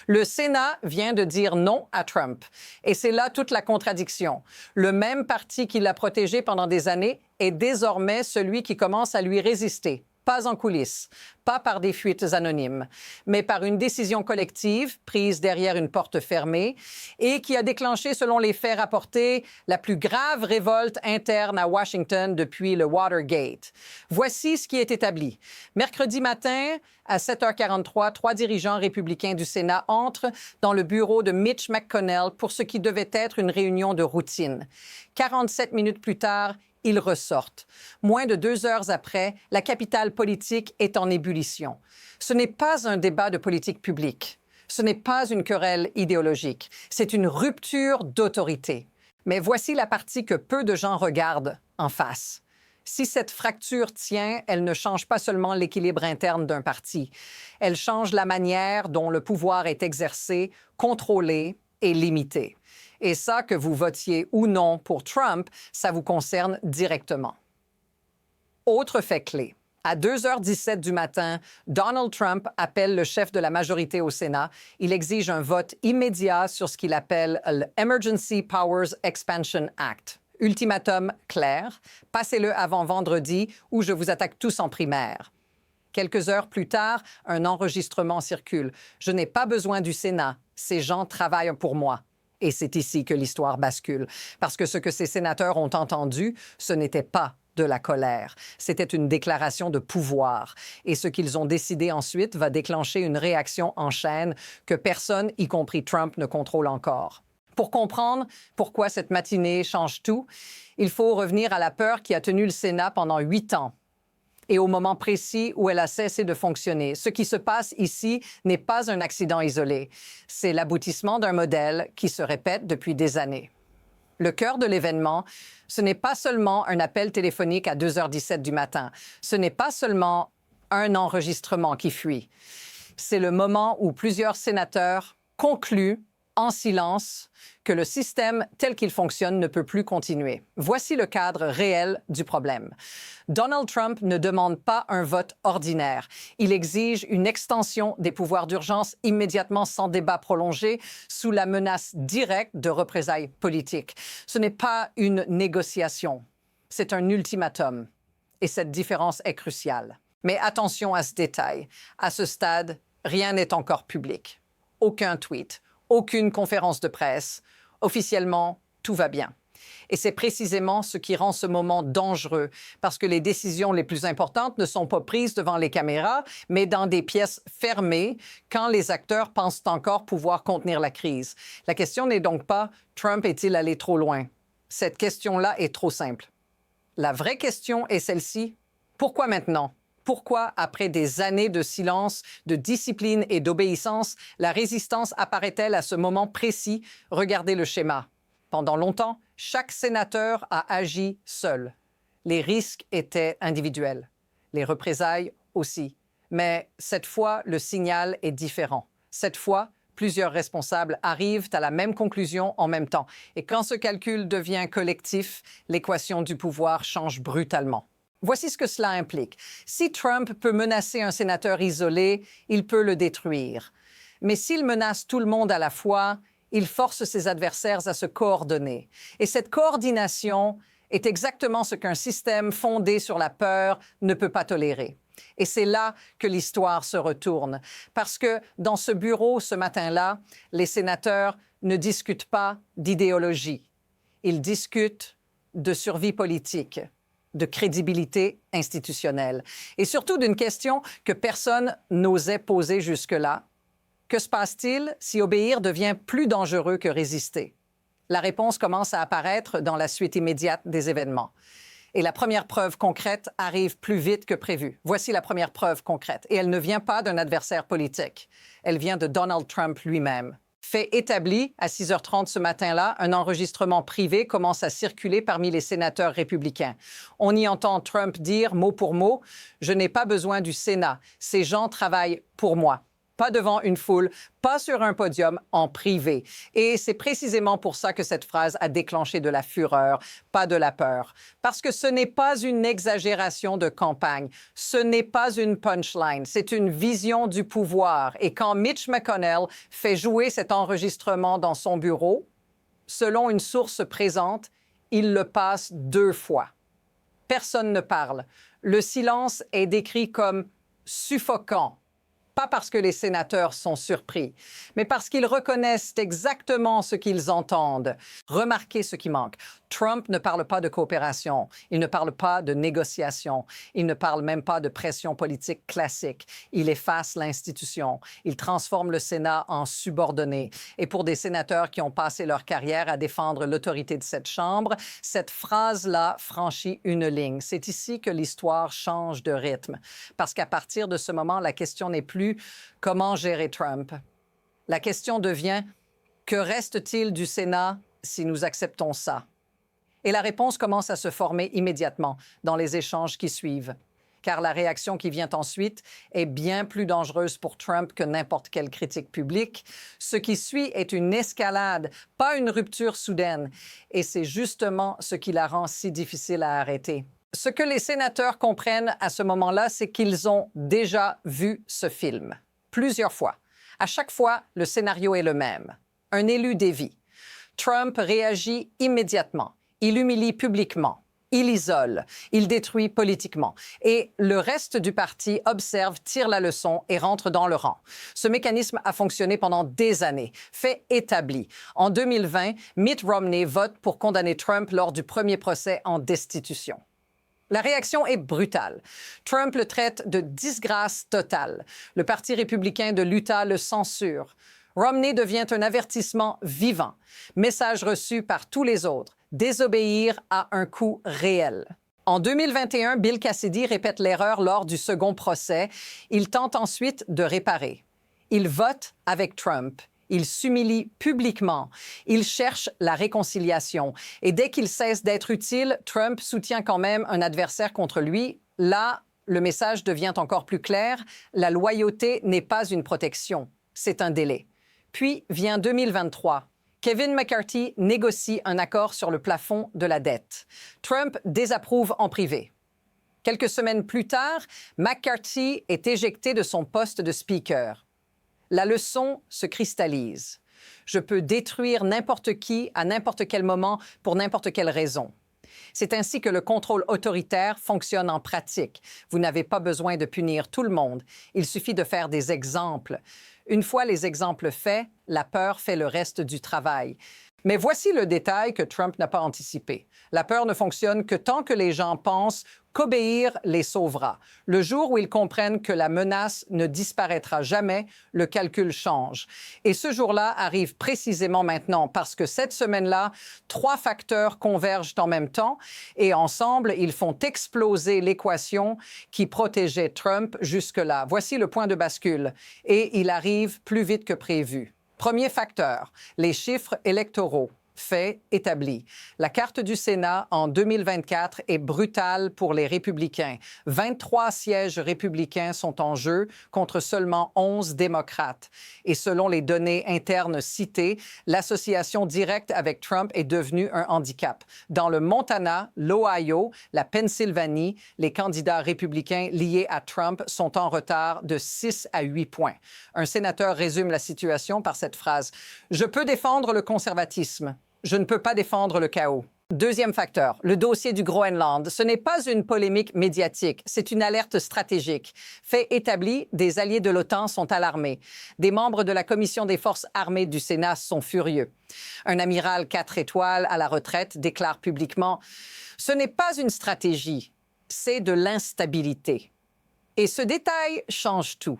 Le Sénat vient de dire non à Trump. Et c'est là toute la contradiction. Le même parti qui l'a protégé pendant des années est désormais celui qui commence à lui résister. Pas en coulisses, pas par des fuites anonymes, mais par une décision collective prise derrière une porte fermée et qui a déclenché, selon les faits rapportés, la plus grave révolte interne à Washington depuis le Watergate. Voici ce qui est établi. Mercredi matin, à 7h43, 3 dirigeants républicains du Sénat entrent dans le bureau de Mitch McConnell pour ce qui devait être une réunion de routine. 47 minutes plus tard, ils ressortent. Moins de 2 heures après, la capitale politique est en ébullition. Ce n'est pas un débat de politique publique. Ce n'est pas une querelle idéologique. C'est une rupture d'autorité. Mais voici la partie que peu de gens regardent en face. Si cette fracture tient, elle ne change pas seulement l'équilibre interne d'un parti. Elle change la manière dont le pouvoir est exercé, contrôlé et limité. Et ça, que vous votiez ou non pour Trump, ça vous concerne directement. Autre fait clé. À 2h17 du matin, Donald Trump appelle le chef de la majorité au Sénat. Il exige un vote immédiat sur ce qu'il appelle l'Emergency Powers Expansion Act. Ultimatum clair, passez-le avant vendredi ou je vous attaque tous en primaire. Quelques heures plus tard, un enregistrement circule. Je n'ai pas besoin du Sénat. Ces gens travaillent pour moi. Et c'est ici que l'histoire bascule. Parce que ce que ces sénateurs ont entendu, ce n'était pas de la colère. C'était une déclaration de pouvoir. Et ce qu'ils ont décidé ensuite va déclencher une réaction en chaîne que personne, y compris Trump, ne contrôle encore. Pour comprendre pourquoi cette matinée change tout, il faut revenir à la peur qui a tenu le Sénat pendant 8 ans. Et au moment précis où elle a cessé de fonctionner. Ce qui se passe ici n'est pas un accident isolé. C'est l'aboutissement d'un modèle qui se répète depuis des années. Le cœur de l'événement, ce n'est pas seulement un appel téléphonique à 2h17 du matin. Ce n'est pas seulement un enregistrement qui fuit. C'est le moment où plusieurs sénateurs concluent en silence que le système tel qu'il fonctionne ne peut plus continuer. Voici le cadre réel du problème. Donald Trump ne demande pas un vote ordinaire. Il exige une extension des pouvoirs d'urgence immédiatement sans débat prolongé sous la menace directe de représailles politiques. Ce n'est pas une négociation, c'est un ultimatum. Et cette différence est cruciale. Mais attention à ce détail. À ce stade, rien n'est encore public. Aucun tweet. Aucune conférence de presse. Officiellement, tout va bien. Et c'est précisément ce qui rend ce moment dangereux, parce que les décisions les plus importantes ne sont pas prises devant les caméras, mais dans des pièces fermées, quand les acteurs pensent encore pouvoir contenir la crise. La question n'est donc pas « Trump est-il allé trop loin ?» Cette question-là est trop simple. La vraie question est celle-ci. Pourquoi maintenant? Pourquoi, après des années de silence, de discipline et d'obéissance, la résistance apparaît-elle à ce moment précis? Regardez le schéma. Pendant longtemps, chaque sénateur a agi seul. Les risques étaient individuels. Les représailles aussi. Mais cette fois, le signal est différent. Cette fois, plusieurs responsables arrivent à la même conclusion en même temps. Et quand ce calcul devient collectif, l'équation du pouvoir change brutalement. Voici ce que cela implique. Si Trump peut menacer un sénateur isolé, il peut le détruire. Mais s'il menace tout le monde à la fois, il force ses adversaires à se coordonner. Et cette coordination est exactement ce qu'un système fondé sur la peur ne peut pas tolérer. Et c'est là que l'histoire se retourne. Parce que dans ce bureau, ce matin-là, les sénateurs ne discutent pas d'idéologie. Ils discutent de survie politique, de crédibilité institutionnelle. Et surtout d'une question que personne n'osait poser jusque-là. Que se passe-t-il si obéir devient plus dangereux que résister? La réponse commence à apparaître dans la suite immédiate des événements. Et la première preuve concrète arrive plus vite que prévu. Voici la première preuve concrète. Et elle ne vient pas d'un adversaire politique. Elle vient de Donald Trump lui-même. Fait établi, à 6h30 ce matin-là, un enregistrement privé commence à circuler parmi les sénateurs républicains. On y entend Trump dire, mot pour mot, « Je n'ai pas besoin du Sénat. Ces gens travaillent pour moi. » Pas devant une foule, pas sur un podium, en privé. Et c'est précisément pour ça que cette phrase a déclenché de la fureur, pas de la peur. Parce que ce n'est pas une exagération de campagne, ce n'est pas une punchline, c'est une vision du pouvoir. Et quand Mitch McConnell fait jouer cet enregistrement dans son bureau, selon une source présente, il le passe 2 fois. Personne ne parle. Le silence est décrit comme suffocant. Pas parce que les sénateurs sont surpris, mais parce qu'ils reconnaissent exactement ce qu'ils entendent. Remarquez ce qui manque. Trump ne parle pas de coopération, il ne parle pas de négociation, il ne parle même pas de pression politique classique. Il efface l'institution, il transforme le Sénat en subordonné. Et pour des sénateurs qui ont passé leur carrière à défendre l'autorité de cette Chambre, cette phrase-là franchit une ligne. C'est ici que l'histoire change de rythme. Parce qu'à partir de ce moment, la question n'est plus comment gérer Trump. La question devient que reste-t-il du Sénat si nous acceptons ça? Et la réponse commence à se former immédiatement dans les échanges qui suivent. Car la réaction qui vient ensuite est bien plus dangereuse pour Trump que n'importe quelle critique publique. Ce qui suit est une escalade, pas une rupture soudaine. Et c'est justement ce qui la rend si difficile à arrêter. Ce que les sénateurs comprennent à ce moment-là, c'est qu'ils ont déjà vu ce film, plusieurs fois. À chaque fois, le scénario est le même. Un élu dévie. Trump réagit immédiatement. Il humilie publiquement. Il isole. Il détruit politiquement. Et le reste du parti observe, tire la leçon et rentre dans le rang. Ce mécanisme a fonctionné pendant des années. Fait établi. En 2020, Mitt Romney vote pour condamner Trump lors du premier procès en destitution. La réaction est brutale. Trump le traite de disgrâce totale. Le Parti républicain de l'Utah le censure. Romney devient un avertissement vivant. Message reçu par tous les autres. Désobéir a un coût réel. En 2021, Bill Cassidy répète l'erreur lors du second procès. Il tente ensuite de réparer. Il vote avec Trump. Il s'humilie publiquement. Il cherche la réconciliation. Et dès qu'il cesse d'être utile, Trump soutient quand même un adversaire contre lui. Là, le message devient encore plus clair. La loyauté n'est pas une protection, c'est un délai. Puis vient 2023. Kevin McCarthy négocie un accord sur le plafond de la dette. Trump désapprouve en privé. Quelques semaines plus tard, McCarthy est éjecté de son poste de speaker. La leçon se cristallise. Je peux détruire n'importe qui à n'importe quel moment pour n'importe quelle raison. C'est ainsi que le contrôle autoritaire fonctionne en pratique. Vous n'avez pas besoin de punir tout le monde. Il suffit de faire des exemples. Une fois les exemples faits, la peur fait le reste du travail. Mais voici le détail que Trump n'a pas anticipé. La peur ne fonctionne que tant que les gens pensent qu'obéir les sauvera. Le jour où ils comprennent que la menace ne disparaîtra jamais, le calcul change. Et ce jour-là arrive précisément maintenant parce que cette semaine-là, 3 facteurs convergent en même temps et ensemble, ils font exploser l'équation qui protégeait Trump jusque-là. Voici le point de bascule. Et il arrive plus vite que prévu. Premier facteur, les chiffres électoraux. Fait établi. La carte du Sénat en 2024 est brutale pour les républicains. 23 sièges républicains sont en jeu contre seulement 11 démocrates. Et selon les données internes citées, l'association directe avec Trump est devenue un handicap. Dans le Montana, l'Ohio, la Pennsylvanie, les candidats républicains liés à Trump sont en retard de 6 à 8 points. Un sénateur résume la situation par cette phrase « Je peux défendre le conservatisme. Je ne peux pas défendre le chaos. » Deuxième facteur, le dossier du Groenland. Ce n'est pas une polémique médiatique, c'est une alerte stratégique. Fait établi, des alliés de l'OTAN sont alarmés. Des membres de la Commission des forces armées du Sénat sont furieux. Un amiral 4 étoiles à la retraite déclare publiquement « Ce n'est pas une stratégie, c'est de l'instabilité. » Et ce détail change tout.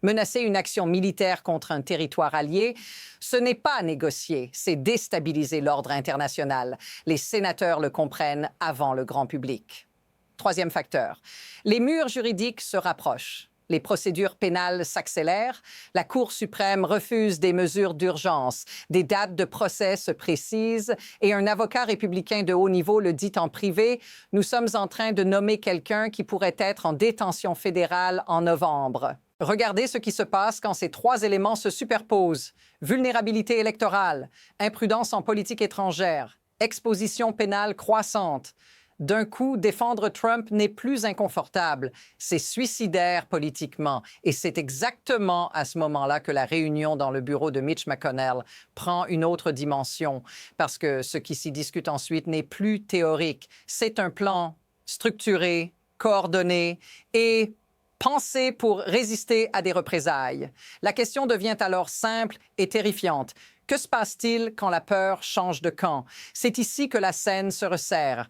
Menacer une action militaire contre un territoire allié, ce n'est pas négocier, c'est déstabiliser l'ordre international. Les sénateurs le comprennent avant le grand public. Troisième facteur, les murs juridiques se rapprochent. Les procédures pénales s'accélèrent. La Cour suprême refuse des mesures d'urgence. Des dates de procès se précisent. Et un avocat républicain de haut niveau le dit en privé, « Nous sommes en train de nommer quelqu'un qui pourrait être en détention fédérale en novembre. » Regardez ce qui se passe quand ces trois éléments se superposent. Vulnérabilité électorale, imprudence en politique étrangère, exposition pénale croissante. D'un coup, défendre Trump n'est plus inconfortable, c'est suicidaire politiquement. Et c'est exactement à ce moment-là que la réunion dans le bureau de Mitch McConnell prend une autre dimension, parce que ce qui s'y discute ensuite n'est plus théorique. C'est un plan structuré, coordonné et pensé pour résister à des représailles. La question devient alors simple et terrifiante. Que se passe-t-il quand la peur change de camp? C'est ici que la scène se resserre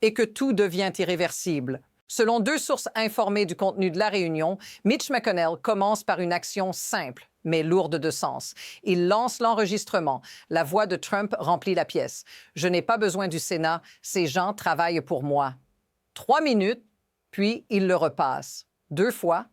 et que tout devient irréversible. Selon deux sources informées du contenu de la réunion, Mitch McConnell commence par une action simple, mais lourde de sens. Il lance l'enregistrement. La voix de Trump remplit la pièce. « Je n'ai pas besoin du Sénat. Ces gens travaillent pour moi. » 3 minutes, puis il le repasse. 2 fois.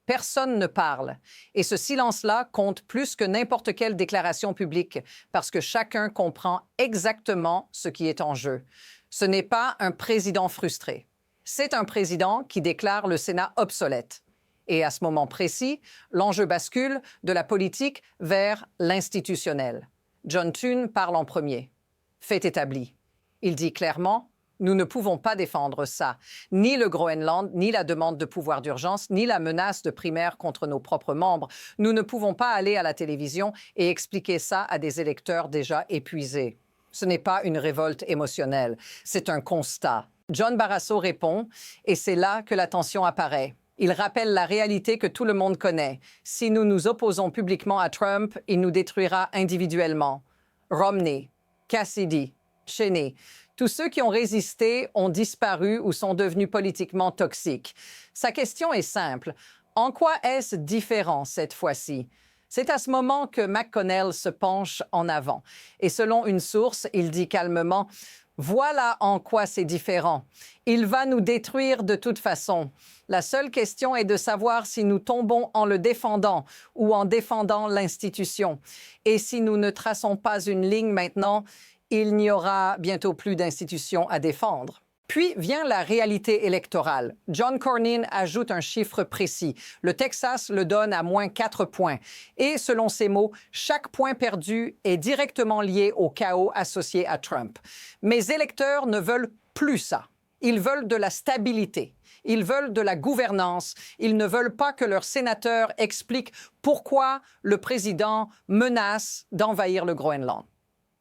Personne ne parle. Et ce silence-là compte plus que n'importe quelle déclaration publique, parce que chacun comprend exactement ce qui est en jeu. Ce n'est pas un président frustré. C'est un président qui déclare le Sénat obsolète. Et à ce moment précis, l'enjeu bascule de la politique vers l'institutionnel. John Thune parle en premier. Fait établi. Il dit clairement: nous ne pouvons pas défendre ça, ni le Groenland, ni la demande de pouvoir d'urgence, ni la menace de primaire contre nos propres membres. Nous ne pouvons pas aller à la télévision et expliquer ça à des électeurs déjà épuisés. Ce n'est pas une révolte émotionnelle, c'est un constat. John Barrasso répond, et c'est là que la tension apparaît. Il rappelle la réalité que tout le monde connaît. Si nous nous opposons publiquement à Trump, il nous détruira individuellement. Romney, Cassidy, Cheney, tous ceux qui ont résisté ont disparu ou sont devenus politiquement toxiques. Sa question est simple. En quoi est-ce différent cette fois-ci? C'est à ce moment que McConnell se penche en avant. Et selon une source, il dit calmement: « Voilà en quoi c'est différent. Il va nous détruire de toute façon. La seule question est de savoir si nous tombons en le défendant ou en défendant l'institution. Et si nous ne traçons pas une ligne maintenant, il n'y aura bientôt plus d'institutions à défendre. » Puis vient la réalité électorale. John Cornyn ajoute un chiffre précis. Le Texas le donne à moins 4 points. Et selon ses mots, chaque point perdu est directement lié au chaos associé à Trump. Mes électeurs ne veulent plus ça. Ils veulent de la stabilité. Ils veulent de la gouvernance. Ils ne veulent pas que leurs sénateurs expliquent pourquoi le président menace d'envahir le Groenland.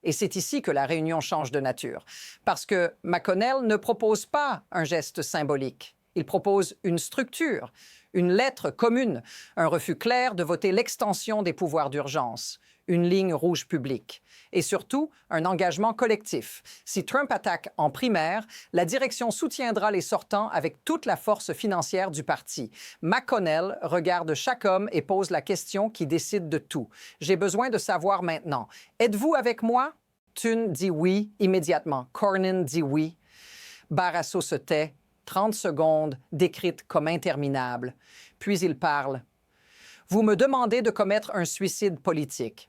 Et c'est ici que la réunion change de nature, parce que McConnell ne propose pas un geste symbolique. Il propose une structure, une lettre commune, un refus clair de voter l'extension des pouvoirs d'urgence, une ligne rouge publique, et surtout un engagement collectif. Si Trump attaque en primaire, la direction soutiendra les sortants avec toute la force financière du parti. McConnell regarde chaque homme et pose la question qui décide de tout. « J'ai besoin de savoir maintenant. Êtes-vous avec moi? » Thune dit oui immédiatement. Cornyn dit oui. Barrasso se tait. 30 secondes décrites comme interminables. Puis il parle. « Vous me demandez de commettre un suicide politique. »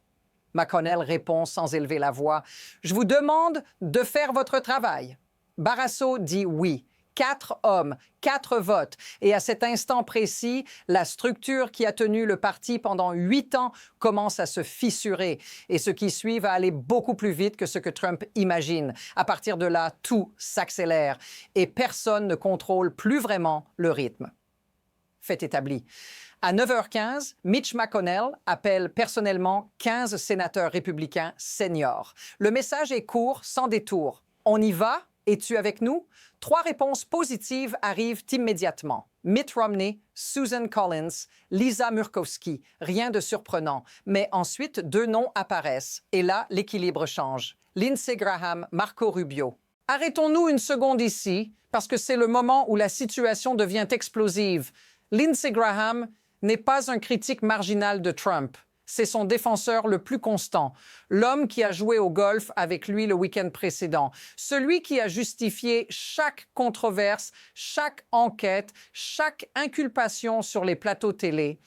McConnell répond sans élever la voix. « Je vous demande de faire votre travail. » Barrasso dit oui. 4 hommes, 4 votes. Et à cet instant précis, la structure qui a tenu le parti pendant 8 ans commence à se fissurer. Et ce qui suit va aller beaucoup plus vite que ce que Trump imagine. À partir de là, tout s'accélère. Et personne ne contrôle plus vraiment le rythme. Fait établi. À 9h15, Mitch McConnell appelle personnellement 15 sénateurs républicains seniors. Le message est court, sans détour. On y va? Es-tu avec nous? 3 réponses positives arrivent immédiatement. Mitt Romney, Susan Collins, Lisa Murkowski. Rien de surprenant. Mais ensuite, 2 noms apparaissent. Et là, l'équilibre change. Lindsey Graham, Marco Rubio. Arrêtons-nous une seconde ici, parce que c'est le moment où la situation devient explosive. Lindsey Graham n'est pas un critique marginal de Trump. C'est son défenseur le plus constant, l'homme qui a joué au golf avec lui le week-end précédent, celui qui a justifié chaque controverse, chaque enquête, chaque inculpation sur les plateaux télé.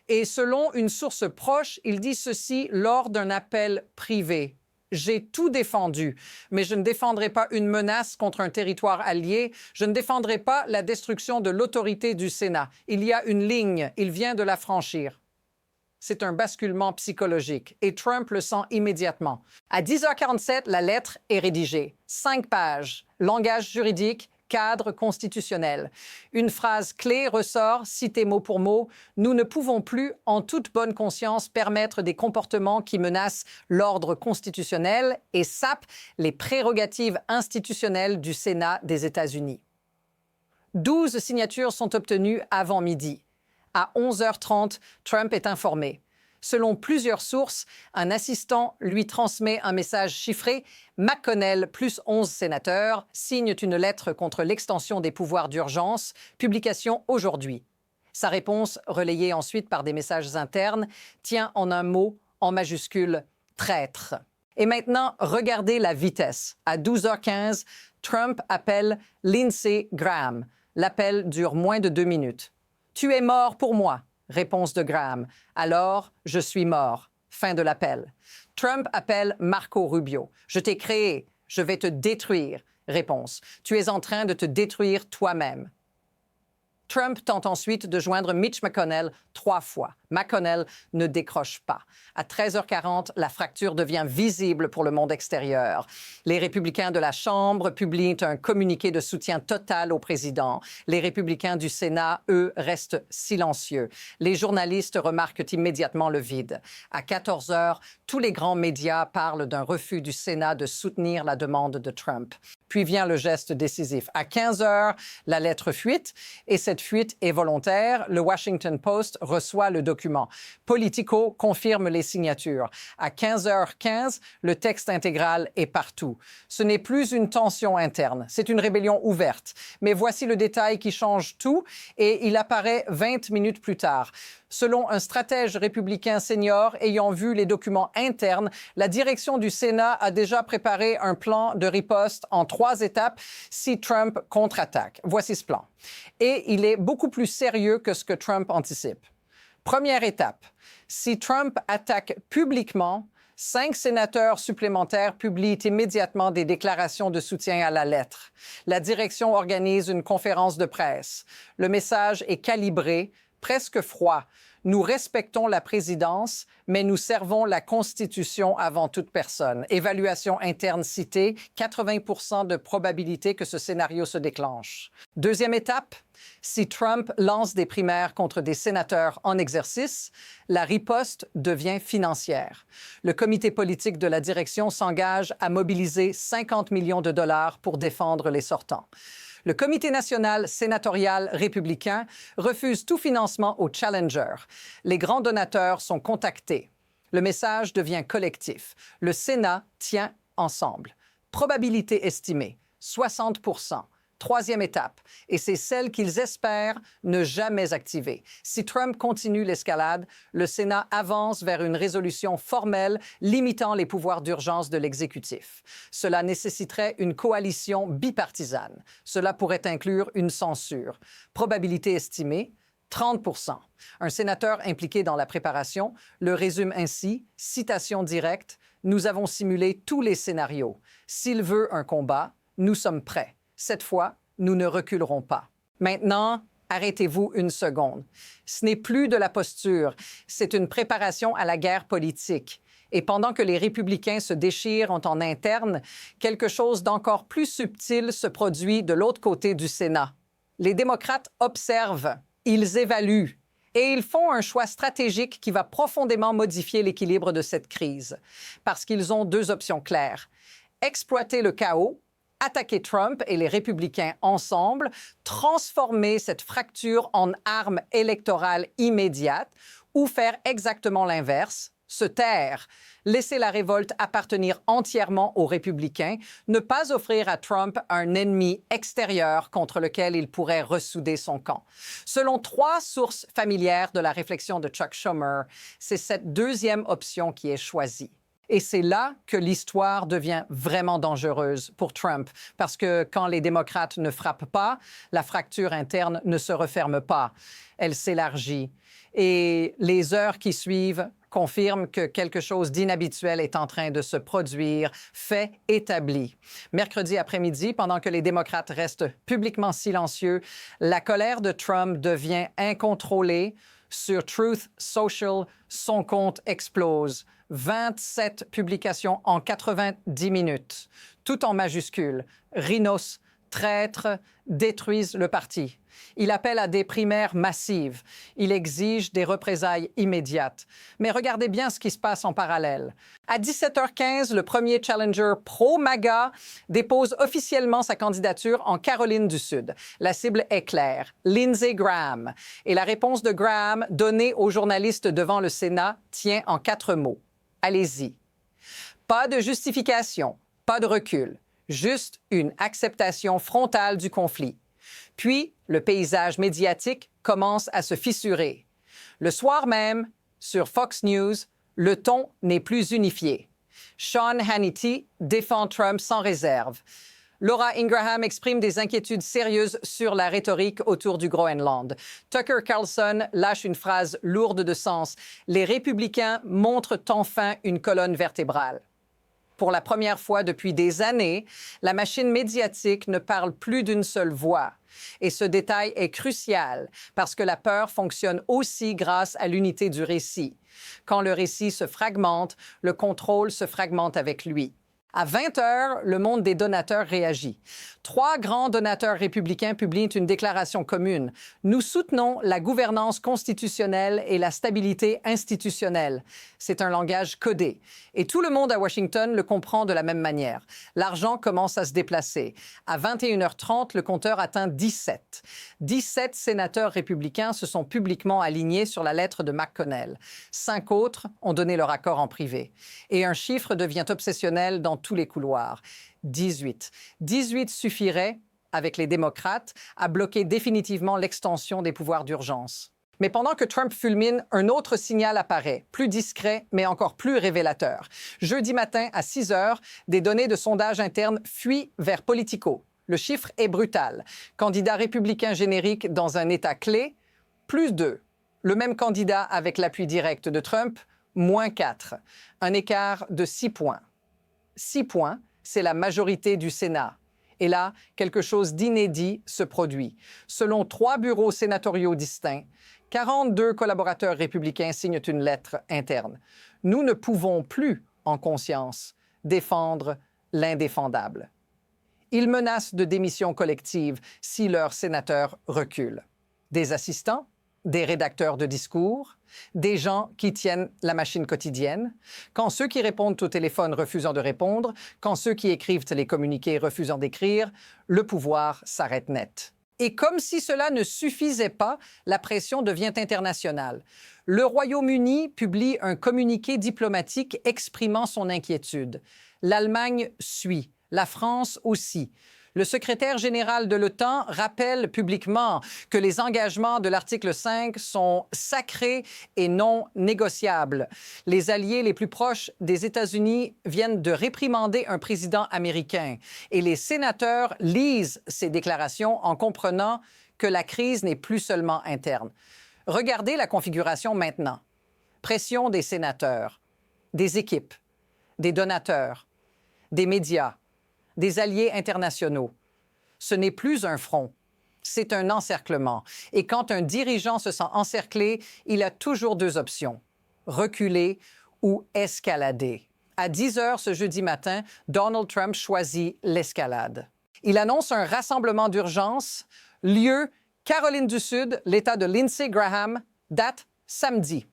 Et selon une source proche, il dit ceci lors d'un appel privé. « J'ai tout défendu, mais je ne défendrai pas une menace contre un territoire allié. Je ne défendrai pas la destruction de l'autorité du Sénat. Il y a une ligne, il vient de la franchir. C'est un basculement psychologique et Trump le sent immédiatement. À 10h47, la lettre est rédigée. 5 pages, langage juridique, cadre constitutionnel. Une phrase clé ressort, citée mot pour mot. Nous ne pouvons plus, en toute bonne conscience, permettre des comportements qui menacent l'ordre constitutionnel et sapent les prérogatives institutionnelles du Sénat des États-Unis. 12 signatures sont obtenues avant midi. À 11h30, Trump est informé. Selon plusieurs sources, un assistant lui transmet un message chiffré. McConnell plus 11 sénateurs signent une lettre contre l'extension des pouvoirs d'urgence, publication aujourd'hui. Sa réponse, relayée ensuite par des messages internes, tient en un mot, en majuscule, traître. Et maintenant, regardez la vitesse. À 12h15, Trump appelle Lindsey Graham. L'appel dure moins de 2 minutes. « Tu es mort pour moi », réponse de Graham. « Alors, je suis mort ». Fin de l'appel. Trump appelle Marco Rubio. « Je t'ai créé, je vais te détruire ». Réponse. « Tu es en train de te détruire toi-même ». Trump tente ensuite de joindre Mitch McConnell 3 fois. McConnell ne décroche pas. À 13h40, la fracture devient visible pour le monde extérieur. Les républicains de la Chambre publient un communiqué de soutien total au président. Les républicains du Sénat, eux, restent silencieux. Les journalistes remarquent immédiatement le vide. À 14h, tous les grands médias parlent d'un refus du Sénat de soutenir la demande de Trump. Puis vient le geste décisif. À 15h, la lettre fuite, et cette fuite est volontaire. Le Washington Post reçoit le document. Politico confirme les signatures. À 15h15, le texte intégral est partout. Ce n'est plus une tension interne, c'est une rébellion ouverte. Mais voici le détail qui change tout, et il apparaît 20 minutes plus tard. Selon un stratège républicain senior ayant vu les documents internes, la direction du Sénat a déjà préparé un plan de riposte en 3 étapes si Trump contre-attaque. Voici ce plan. Et il est beaucoup plus sérieux que ce que Trump anticipe. Première étape, si Trump attaque publiquement, 5 sénateurs supplémentaires publient immédiatement des déclarations de soutien à la lettre. La direction organise une conférence de presse. Le message est calibré, presque froid. Nous respectons la présidence, mais nous servons la Constitution avant toute personne. Évaluation interne citée, 80% de probabilité que ce scénario se déclenche. Deuxième étape, si Trump lance des primaires contre des sénateurs en exercice, la riposte devient financière. Le comité politique de la direction s'engage à mobiliser 50 millions de dollars pour défendre les sortants. Le Comité national sénatorial républicain refuse tout financement aux challengers. Les grands donateurs sont contactés. Le message devient collectif. Le Sénat tient ensemble. Probabilité estimée, 60%. Troisième étape, et c'est celle qu'ils espèrent ne jamais activer. Si Trump continue l'escalade, le Sénat avance vers une résolution formelle limitant les pouvoirs d'urgence de l'exécutif. Cela nécessiterait une coalition bipartisane. Cela pourrait inclure une censure. Probabilité estimée, 30%. Un sénateur impliqué dans la préparation le résume ainsi, citation directe, « Nous avons simulé tous les scénarios. S'il veut un combat, nous sommes prêts. Cette fois, nous ne reculerons pas. » Maintenant, arrêtez-vous une seconde. Ce n'est plus de la posture, c'est une préparation à la guerre politique. Et pendant que les républicains se déchirent en interne, quelque chose d'encore plus subtil se produit de l'autre côté du Sénat. Les démocrates observent, ils évaluent, et ils font un choix stratégique qui va profondément modifier l'équilibre de cette crise. Parce qu'ils ont 2 options claires. Exploiter le chaos, attaquer Trump et les républicains ensemble, transformer cette fracture en arme électorale immédiate ou faire exactement l'inverse, se taire, laisser la révolte appartenir entièrement aux républicains, ne pas offrir à Trump un ennemi extérieur contre lequel il pourrait ressouder son camp. Selon 3 sources familières de la réflexion de Chuck Schumer, c'est cette deuxième option qui est choisie. Et c'est là que l'histoire devient vraiment dangereuse pour Trump, parce que quand les démocrates ne frappent pas, la fracture interne ne se referme pas, elle s'élargit. Et les heures qui suivent confirme que quelque chose d'inhabituel est en train de se produire, fait établi. Mercredi après-midi, pendant que les démocrates restent publiquement silencieux, la colère de Trump devient incontrôlée. Sur Truth Social, son compte explose. 27 publications en 90 minutes, tout en majuscules. Rhinos, traîtres, détruisent le parti. Il appelle à des primaires massives. Il exige des représailles immédiates. Mais regardez bien ce qui se passe en parallèle. À 17h15, le premier challenger pro-MAGA dépose officiellement sa candidature en Caroline du Sud. La cible est claire, Lindsey Graham. Et la réponse de Graham, donnée aux journalistes devant le Sénat, tient en 4 mots. Allez-y. Pas de justification, pas de recul. Juste une acceptation frontale du conflit. Puis, le paysage médiatique commence à se fissurer. Le soir même, sur Fox News, le ton n'est plus unifié. Sean Hannity défend Trump sans réserve. Laura Ingraham exprime des inquiétudes sérieuses sur la rhétorique autour du Groenland. Tucker Carlson lâche une phrase lourde de sens. Les républicains montrent enfin une colonne vertébrale. Pour la première fois depuis des années, la machine médiatique ne parle plus d'une seule voix. Et ce détail est crucial parce que la peur fonctionne aussi grâce à l'unité du récit. Quand le récit se fragmente, le contrôle se fragmente avec lui. À 20 heures, le monde des donateurs réagit. 3 grands donateurs républicains publient une déclaration commune. Nous soutenons la gouvernance constitutionnelle et la stabilité institutionnelle. C'est un langage codé. Et tout le monde à Washington le comprend de la même manière. L'argent commence à se déplacer. À 21h30, le compteur atteint 17. 17 sénateurs républicains se sont publiquement alignés sur la lettre de McConnell. 5 autres ont donné leur accord en privé. Et un chiffre devient obsessionnel dans tous les couloirs. 18. 18 suffirait, avec les démocrates, à bloquer définitivement l'extension des pouvoirs d'urgence. Mais pendant que Trump fulmine, un autre signal apparaît, plus discret, mais encore plus révélateur. Jeudi matin, à 6 heures, des données de sondage interne fuient vers Politico. Le chiffre est brutal. Candidat républicain générique dans un État clé, plus 2. Le même candidat avec l'appui direct de Trump, moins 4. Un écart de 6 points. 6 points, c'est la majorité du Sénat. Et là, quelque chose d'inédit se produit. Selon 3 bureaux sénatoriaux distincts, 42 collaborateurs républicains signent une lettre interne. Nous ne pouvons plus, en conscience, défendre l'indéfendable. Ils menacent de démission collective si leur sénateur recule. Des assistants, des rédacteurs de discours, des gens qui tiennent la machine quotidienne, quand ceux qui répondent au téléphone refusant de répondre, quand ceux qui écrivent les communiqués refusant d'écrire, le pouvoir s'arrête net. Et comme si cela ne suffisait pas, la pression devient internationale. Le Royaume-Uni publie un communiqué diplomatique exprimant son inquiétude. L'Allemagne suit, la France aussi. Le secrétaire général de l'OTAN rappelle publiquement que les engagements de l'article 5 sont sacrés et non négociables. Les alliés les plus proches des États-Unis viennent de réprimander un président américain et les sénateurs lisent ces déclarations en comprenant que la crise n'est plus seulement interne. Regardez la configuration maintenant. Pression des sénateurs, des équipes, des donateurs, des médias, des alliés internationaux. Ce n'est plus un front, c'est un encerclement. Et quand un dirigeant se sent encerclé, il a toujours 2 options, reculer ou escalader. À 10 heures ce jeudi matin, Donald Trump choisit l'escalade. Il annonce un rassemblement d'urgence, lieu Caroline du Sud, l'État de Lindsey Graham, date samedi.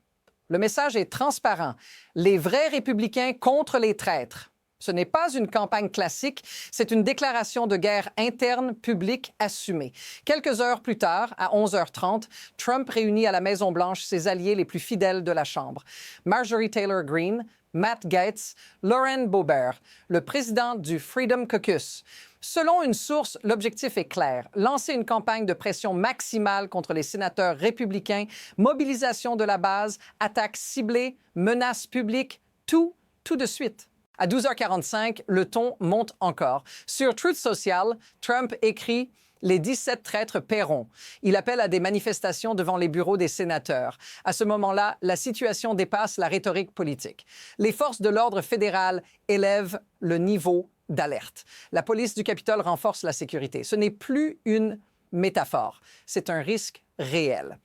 Le message est transparent. Les vrais républicains contre les traîtres. Ce n'est pas une campagne classique, c'est une déclaration de guerre interne publique assumée. Quelques heures plus tard, à 11h30, Trump réunit à la Maison-Blanche ses alliés les plus fidèles de la Chambre. Marjorie Taylor Greene, Matt Gaetz, Lauren Boebert, le président du Freedom Caucus. Selon une source, l'objectif est clair. Lancer une campagne de pression maximale contre les sénateurs républicains, mobilisation de la base, attaques ciblées, menaces publiques, tout de suite. À 12h45, le ton monte encore. Sur Truth Social, Trump écrit Les 17 traîtres paieront. Il appelle à des manifestations devant les bureaux des sénateurs. À ce moment-là, la situation dépasse la rhétorique politique. Les forces de l'ordre fédéral élèvent le niveau d'alerte. La police du Capitole renforce la sécurité. Ce n'est plus une métaphore, c'est un risque réel.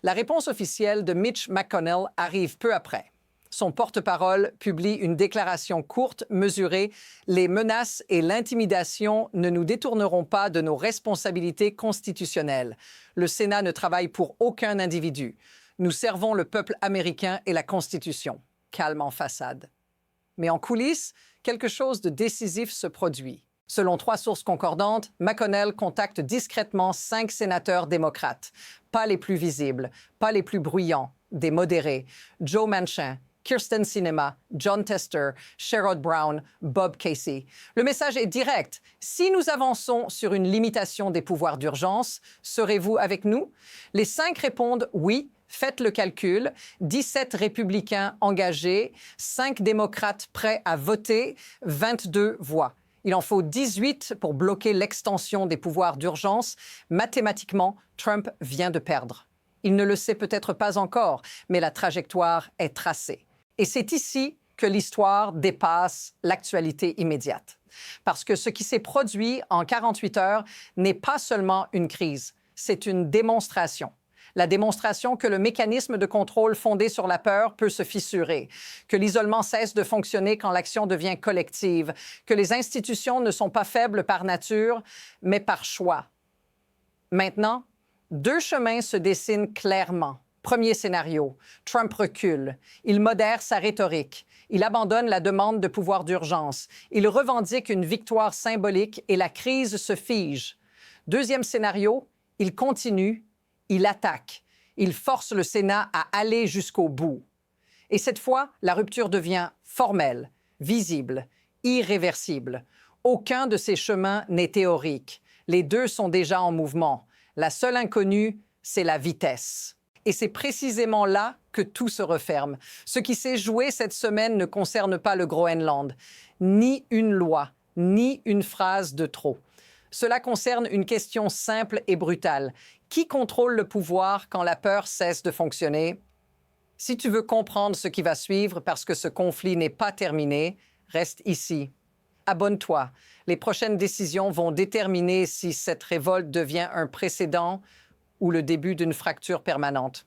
La réponse officielle de Mitch McConnell arrive peu après. Son porte-parole publie une déclaration courte, mesurée. Les menaces et l'intimidation ne nous détourneront pas de nos responsabilités constitutionnelles. Le Sénat ne travaille pour aucun individu. Nous servons le peuple américain et la Constitution. Calme en façade. Mais en coulisses, quelque chose de décisif se produit. Selon 3 sources concordantes, McConnell contacte discrètement 5 sénateurs démocrates. Pas les plus visibles, pas les plus bruyants, des modérés. Joe Manchin, Kyrsten Sinema, John Tester, Sherrod Brown, Bob Casey. Le message est direct. Si nous avançons sur une limitation des pouvoirs d'urgence, serez-vous avec nous? Les 5 répondent oui. Faites le calcul. 17 républicains engagés, 5 démocrates prêts à voter, 22 voix. Il en faut 18 pour bloquer l'extension des pouvoirs d'urgence. Mathématiquement, Trump vient de perdre. Il ne le sait peut-être pas encore, mais la trajectoire est tracée. Et c'est ici que l'histoire dépasse l'actualité immédiate. Parce que ce qui s'est produit en 48 heures n'est pas seulement une crise, c'est une démonstration. La démonstration que le mécanisme de contrôle fondé sur la peur peut se fissurer, que l'isolement cesse de fonctionner quand l'action devient collective, que les institutions ne sont pas faibles par nature, mais par choix. Maintenant, 2 chemins se dessinent clairement. Premier scénario, Trump recule. Il modère sa rhétorique. Il abandonne la demande de pouvoir d'urgence. Il revendique une victoire symbolique et la crise se fige. Deuxième scénario, il continue, il attaque. Il force le Sénat à aller jusqu'au bout. Et cette fois, la rupture devient formelle, visible, irréversible. Aucun de ces chemins n'est théorique. Les 2 sont déjà en mouvement. La seule inconnue, c'est la vitesse. Et c'est précisément là que tout se referme. Ce qui s'est joué cette semaine ne concerne pas le Groenland, ni une loi, ni une phrase de trop. Cela concerne une question simple et brutale. Qui contrôle le pouvoir quand la peur cesse de fonctionner? Si tu veux comprendre ce qui va suivre parce que ce conflit n'est pas terminé, reste ici. Abonne-toi. Les prochaines décisions vont déterminer si cette révolte devient un précédent ou le début d'une fracture permanente.